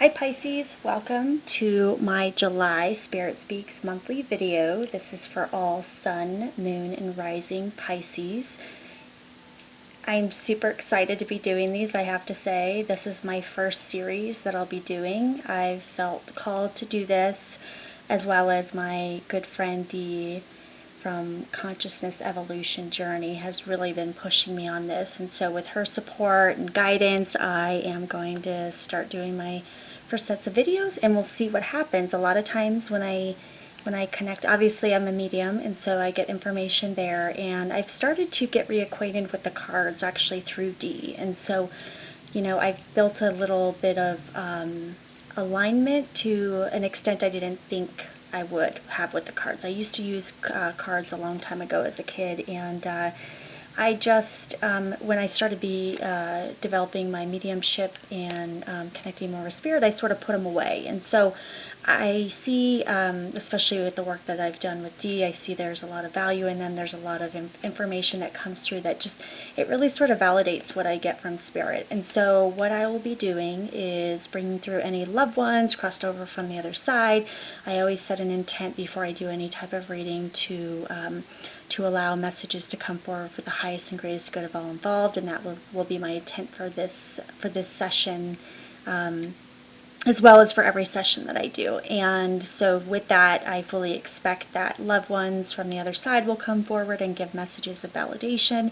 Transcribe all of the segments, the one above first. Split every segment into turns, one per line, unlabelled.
Hi Pisces, welcome to my July Spirit Speaks monthly video. This is for all Sun, Moon, and Rising Pisces. I'm super excited to be doing these, I have to say. This is my first series that I'll be doing. I've felt called to do this, as well as my good friend Dee from Consciousness Evolution Journey has really been pushing me on this, and so with her support and guidance I am going to start doing my first sets of videos, and we'll see what happens. A lot of times when I connect, obviously I'm a medium, and so I get information there, and I've started to get reacquainted with the cards actually through Dee, and so I've built a little bit of alignment to an extent I didn't think I would have with the cards. I used to use cards a long time ago as a kid, and I just, when I started developing my mediumship and connecting more with spirit, I sort of put them away. And so I see, especially with the work that I've done with Dee, I see there's a lot of value in them. There's a lot of information that comes through that just, it really sort of validates what I get from spirit. And so what I will be doing is bringing through any loved ones crossed over from the other side. I always set an intent before I do any type of reading to allow messages to come forward for the highest and greatest good of all involved, and that will be my intent for this session, as well as for every session that I do. And so with that, I fully expect that loved ones from the other side will come forward and give messages of validation.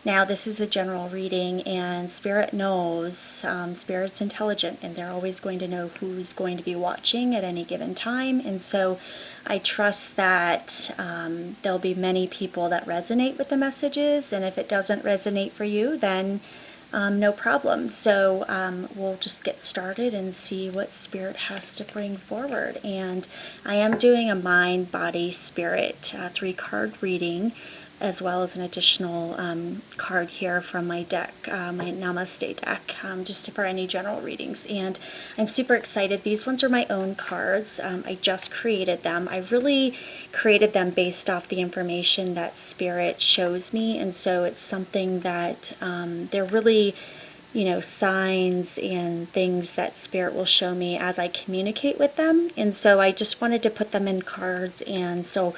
Now, this is a general reading, and Spirit knows, Spirit's intelligent, and they're always going to know who's going to be watching at any given time. And so I trust that there'll be many people that resonate with the messages, and if it doesn't resonate for you, then no problem. So we'll just get started and see what Spirit has to bring forward. And I am doing a mind, body, spirit 3-card reading, as well as an additional card here from my deck, my Namaste deck, just for any general readings. And I'm super excited. These ones are my own cards. I just created them. I really created them based off the information that Spirit shows me, and so it's something that they're really, signs and things that Spirit will show me as I communicate with them. And so I just wanted to put them in cards, and so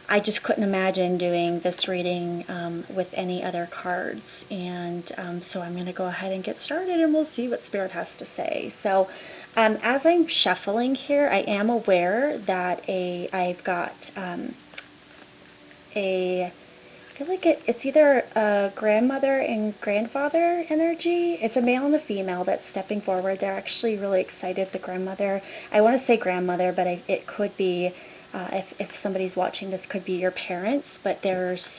I just couldn't imagine doing this reading with any other cards. And so I'm going to go ahead and get started, and we'll see what Spirit has to say. So as I'm shuffling here, I am aware that I've got I feel like it's either a grandmother and grandfather energy. It's a male and a female that's stepping forward. They're actually really excited. The grandmother, I want to say grandmother, but it could be, if somebody's watching this, could be your parents, but there's,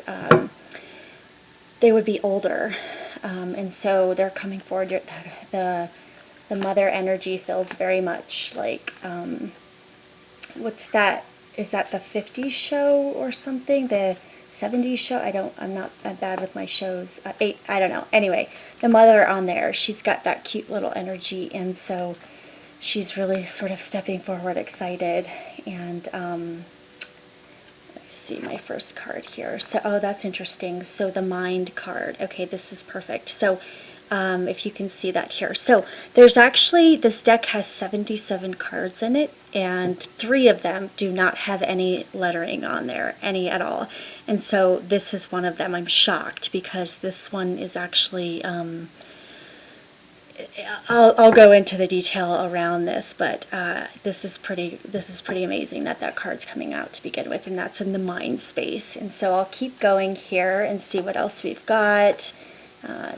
they would be older. And so they're coming forward. The mother energy feels very much like, what's that? Is that the 50s show or something? The 70s show? I'm not bad with my shows. I don't know. Anyway, the mother on there, she's got that cute little energy, and so she's really sort of stepping forward, excited. And let's see my first card here. So, oh, that's interesting. So the mind card. Okay, this is perfect. So if you can see that here. So there's actually, this deck has 77 cards in it, and 3 of them do not have any lettering on there, any at all. And so this is one of them. I'm shocked because this one is actually, I'll go into the detail around this, but this is pretty amazing that card's coming out to begin with, and that's in the mind space. And so I'll keep going here and see what else we've got.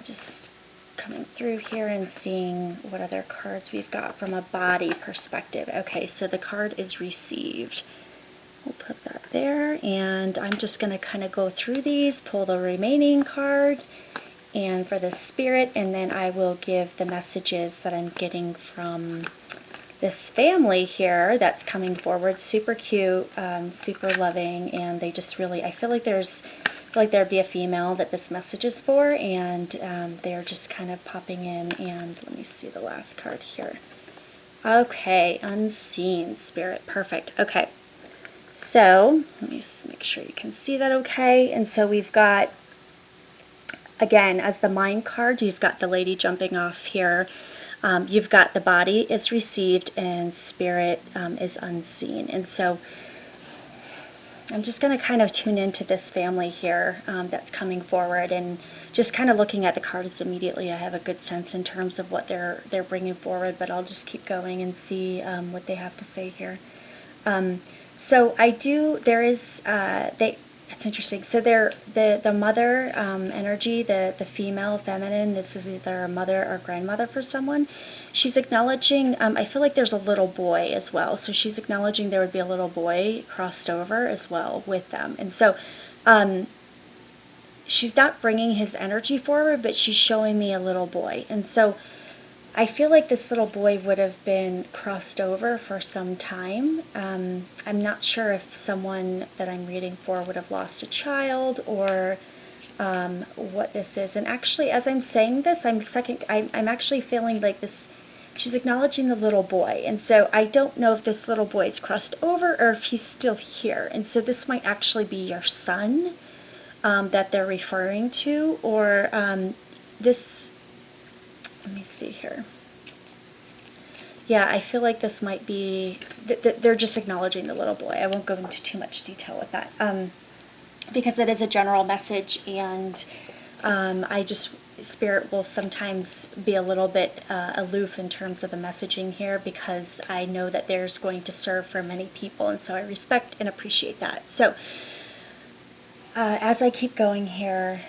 Just coming through here and seeing what other cards we've got from a body perspective. Okay, so the card is received. We'll put that there, and I'm just going to kind of go through these, pull the remaining cards, and for the Spirit, and then I will give the messages that I'm getting from this family here that's coming forward. Super cute, super loving, and they just really, I feel like there'd be a female that this message is for, and they're just kind of popping in. And let me see the last card here. Okay, unseen Spirit, perfect. Okay, so let me just make sure you can see that okay. And so we've got, again, as the mind card, you've got the lady jumping off here. you've got the body is received and spirit is unseen. And so I'm just going to kind of tune into this family here that's coming forward, and just kind of looking at the cards immediately, I have a good sense in terms of what they're bringing forward, but I'll just keep going and see what they have to say here. So there is, it's interesting. So the mother energy, the female, feminine, this is either a mother or grandmother for someone. She's acknowledging, I feel like there's a little boy as well. So she's acknowledging there would be a little boy crossed over as well with them. And so she's not bringing his energy forward, but she's showing me a little boy. And so I feel like this little boy would have been crossed over for some time. I'm not sure if someone that I'm reading for would have lost a child, or what this is. And actually, as I'm saying this, I'm actually feeling like this. She's acknowledging the little boy, and so I don't know if this little boy is crossed over or if he's still here. And so this might actually be your son that they're referring to, or this. Let me see here. Yeah, I feel like this might be, they're just acknowledging the little boy. I won't go into too much detail with that, because it is a general message, and Spirit will sometimes be a little bit aloof in terms of the messaging here, because I know that there's going to serve for many people, and so I respect and appreciate that. So, as I keep going here,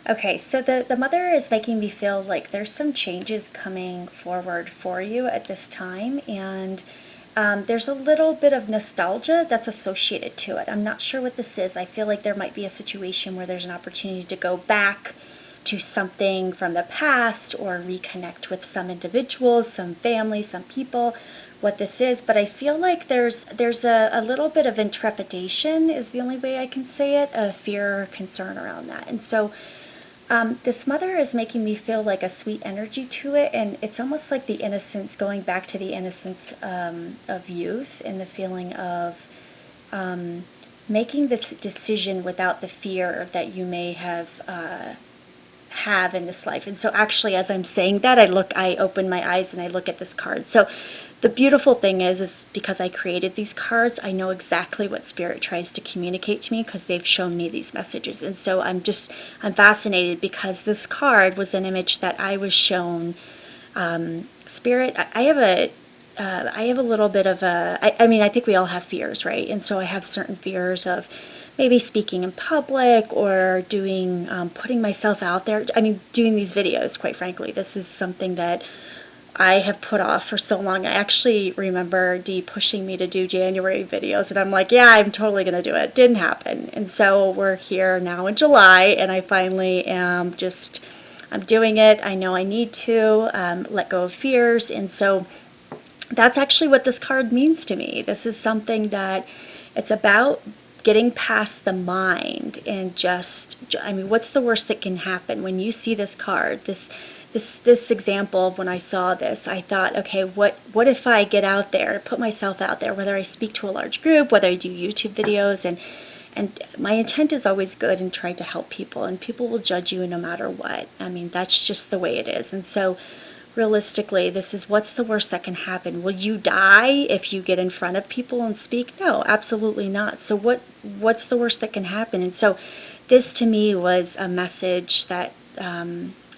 okay, so the mother is making me feel like there's some changes coming forward for you at this time, and there's a little bit of nostalgia that's associated to it. I'm not sure what this is. I feel like there might be a situation where there's an opportunity to go back to something from the past, or reconnect with some individuals, some family, some people, what this is. But I feel like there's a little bit of intrepidation is the only way I can say it, a fear or concern around that. And so this mother is making me feel like a sweet energy to it, and it's almost like the innocence, going back to the innocence of youth, and the feeling of making the decision without the fear that you may have in this life. And so actually, as I'm saying that, I open my eyes and I look at this card. So the beautiful thing is because I created these cards, I know exactly what Spirit tries to communicate to me, because they've shown me these messages. And so I'm fascinated, because this card was an image that I was shown. Spirit, I have a little bit of I mean, I think we all have fears, right? And so I have certain fears of maybe speaking in public, or doing, putting myself out there. I mean, doing these videos, quite frankly. This is something that I have put off for so long. I actually remember Dee pushing me to do January videos, and I'm like, yeah, I'm totally going to do it. Didn't happen. And so we're here now in July, and I finally am I'm doing it. I know I need to let go of fears. And so that's actually what this card means to me. This is something that it's about getting past the mind, and I mean, what's the worst that can happen when you see this card? This example of when I saw this, I thought, okay, what if I get out there, put myself out there, whether I speak to a large group, whether I do YouTube videos, and my intent is always good and try to help people, and people will judge you no matter what. I mean, that's just the way it is. And so realistically, this is, what's the worst that can happen? Will you die if you get in front of people and speak? No, absolutely not. So what's the worst that can happen? And so this to me was a message that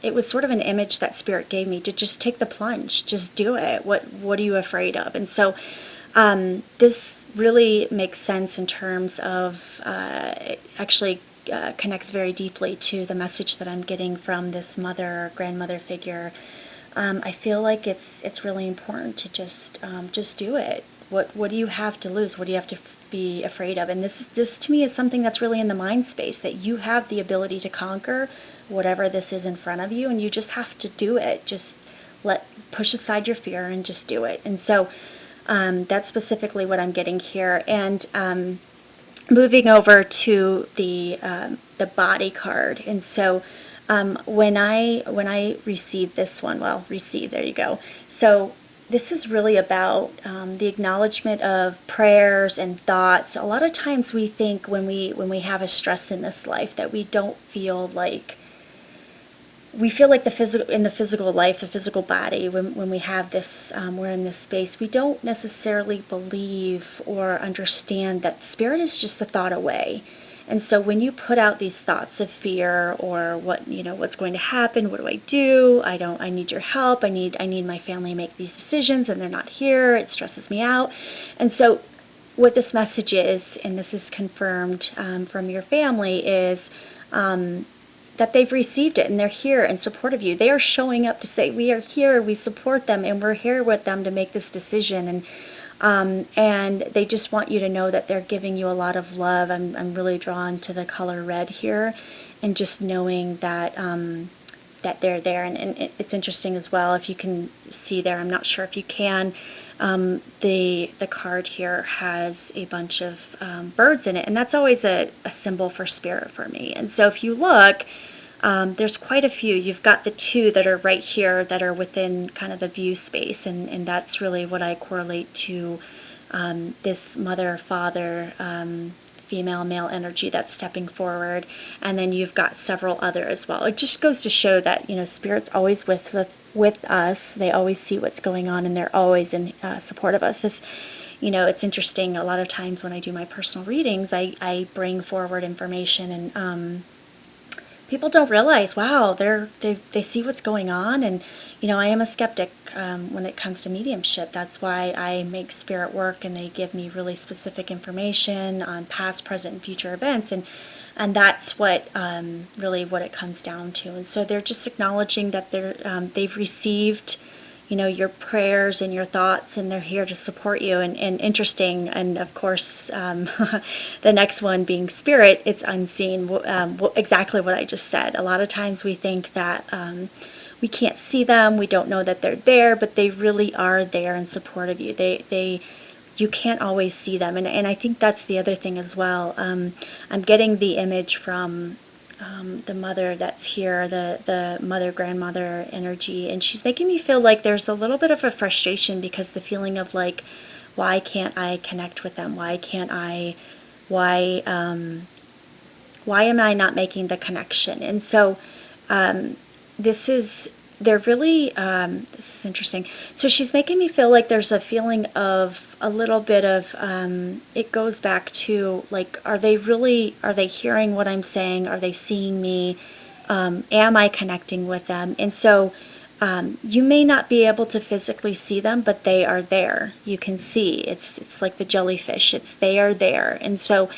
it was sort of an image that Spirit gave me to just take the plunge, just do it. What are you afraid of? And so this really makes sense in terms of it actually connects very deeply to the message that I'm getting from this mother or grandmother figure. I feel like it's really important to just do it. What do you have to lose? What do you have to be afraid of? And this to me is something that's really in the mind space, that you have the ability to conquer whatever this is in front of you, and you just have to do it. Just push aside your fear and just do it. And so that's specifically what I'm getting here. And moving over to the body card. And so when I received this one, there you go. So this is really about the acknowledgement of prayers and thoughts. A lot of times we think when we have a stress in this life that we don't feel like we feel like in the physical life, the physical body, when we have this, we're in this space, we don't necessarily believe or understand that spirit is just a thought away. And so when you put out these thoughts of fear or what's going to happen, what do I do? I need your help. I need my family to make these decisions and they're not here. It stresses me out. And so what this message is, and this is confirmed from your family, is that they've received it and they're here in support of you. They are showing up to say, we are here, we support them, and we're here with them to make this decision. And they just want you to know that they're giving you a lot of love. I'm really drawn to the color red here, and just knowing that that they're there. And it's interesting as well, if you can see there, I'm not sure if you can, the card here has a bunch of birds in it, and that's always a symbol for spirit for me. And so if you look, there's quite a few. You've got the two that are right here that are within kind of the view space, and that's really what I correlate to this mother, father, female, male energy that's stepping forward. And then you've got several other as well. It just goes to show that, spirit's always with us. They always see what's going on, and they're always in support of us. It's interesting. A lot of times when I do my personal readings, I bring forward information, and people don't realize, wow, they see what's going on. And I am a skeptic when it comes to mediumship. That's why I make spirit work, and they give me really specific information on past, present, and future events, and that's what really what it comes down to. And so they're just acknowledging that they've received your prayers and your thoughts, and they're here to support you. And interesting, and of course, the next one being spirit, it's unseen. Exactly what I just said. A lot of times we think that we can't see them, we don't know that they're there, but they really are there in support of you. You can't always see them, and I think that's the other thing as well. I'm getting the image from the mother that's here, the mother, grandmother energy, and she's making me feel like there's a little bit of a frustration, because the feeling of like, why can't I connect with them? Why can't I? Why am I not making the connection? And so this is interesting. So she's making me feel like there's a feeling of a little bit of, it goes back to like, are they hearing what I'm saying? Are they seeing me? Am I connecting with them? And so you may not be able to physically see them, but they are there. You can see. It's like the jellyfish. They are there. And so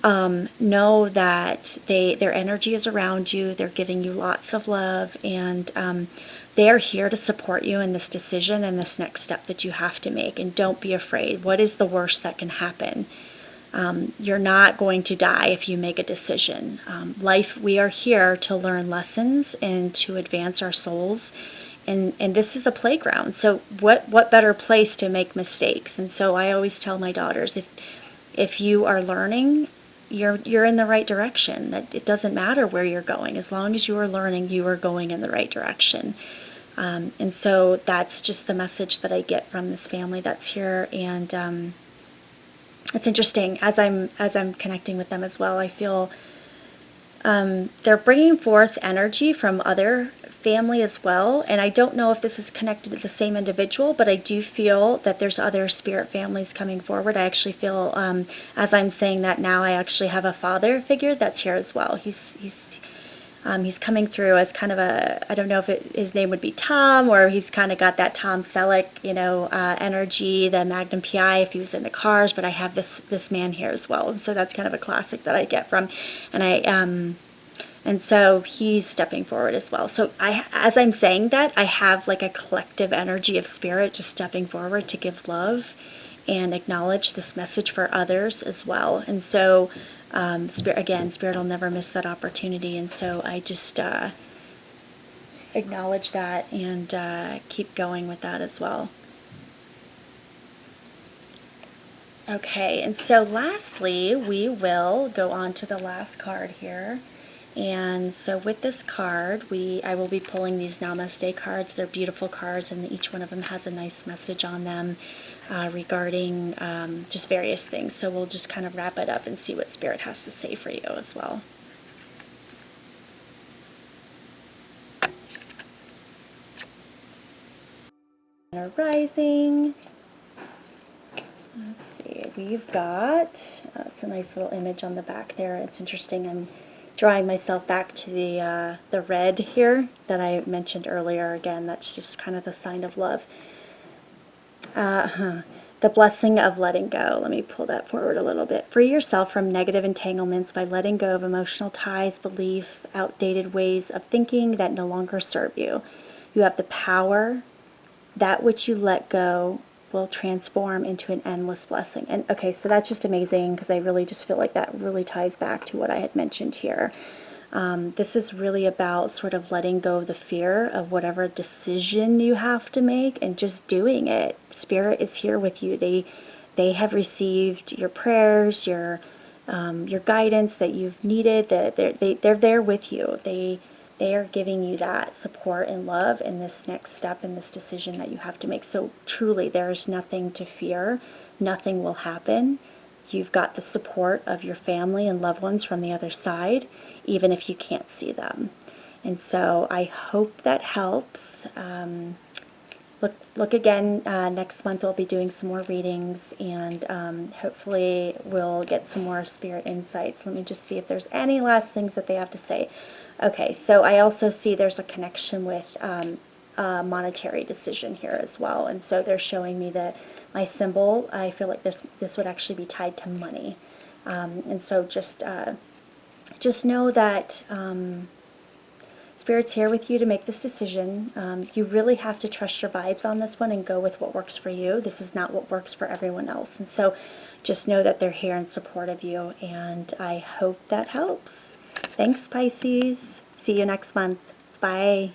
know that their energy is around you. They're giving you lots of love, and they are here to support you in this decision and this next step that you have to make. And don't be afraid. What is the worst that can happen? You're not going to die if you make a decision. We are here to learn lessons and to advance our souls. And this is a playground. So what better place to make mistakes? And so I always tell my daughters, if you are learning, you're in the right direction. That it doesn't matter where you're going. As long as you are learning, you are going in the right direction. And so that's just the message that I get from this family that's here. And it's interesting, as I'm connecting with them as well, I feel they're bringing forth energy from other family as well. And I don't know if this is connected to the same individual, but I do feel that there's other spirit families coming forward. I actually feel, as I'm saying that now, I actually have a father figure that's here as well. He's coming through as kind of I don't know if his name would be Tom, or he's kind of got that Tom Selleck, energy, the Magnum PI if he was into cars, but I have this man here as well. And so that's kind of a classic that I get from, and so he's stepping forward as well. So as I'm saying that, I have like a collective energy of spirit just stepping forward to give love and acknowledge this message for others as well. And so Spirit will never miss that opportunity, and so I just acknowledge that and keep going with that as well. Okay, and so lastly, we will go on to the last card here. And so with this card, I will be pulling these Namaste cards. They're beautiful cards, and each one of them has a nice message on them regarding just various things. So we'll just kind of wrap it up and see what Spirit has to say for you as well. Rising. Let's see, we've got, it's a nice little image on the back there. It's interesting. I'm drawing myself back to the red here that I mentioned earlier. Again, that's just kind of the sign of love. The blessing of letting go. Let me pull that forward a little bit. Free yourself from negative entanglements by letting go of emotional ties, belief, outdated ways of thinking that no longer serve you. You have the power. That which you let go will transform into an endless blessing. And okay, so that's just amazing because I really just feel like that really ties back to what I had mentioned here. This is really about sort of letting go of the fear of whatever decision you have to make and just doing it. Spirit is here with you. They have received your prayers, your guidance that you've needed. That they're there with you. They are giving you that support and love in this next step in this decision that you have to make. So truly, there is nothing to fear. Nothing will happen. You've got the support of your family and loved ones from the other side, even if you can't see them. And so I hope that helps. Look again next month. We'll be doing some more readings, and hopefully we'll get some more spirit insights. Let me just see if there's any last things that they have to say. Okay, so I also see there's a connection with a monetary decision here as well, and so they're showing me that my symbol, I feel like this would actually be tied to money, and so just know that Spirit's here with you to make this decision. You really have to trust your vibes on this one and go with what works for you. This is not what works for everyone else, and so just know that they're here in support of you, and I hope that helps. Thanks, Pisces. See you next month. Bye.